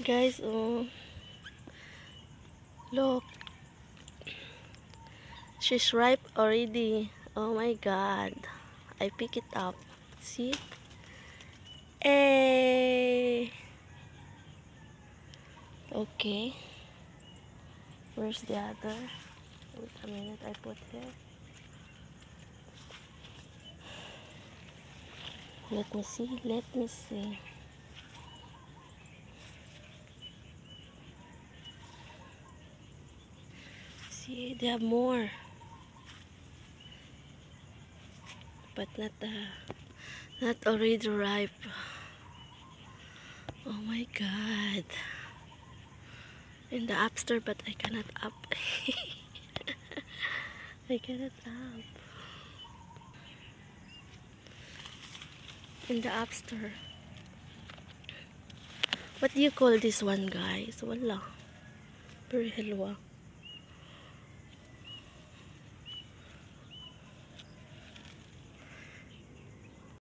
Guys, look. She's ripe already. Oh my god. I pick it up. See? Hey! Okay. Where's the other? Wait a minute, I put here. Let me see. Let me see. See, they have more. But not already ripe. Oh my god. In the upstairs, but I cannot up. I cannot up. In the upstairs. What do you call this one, guys? Wala. Very hilwa.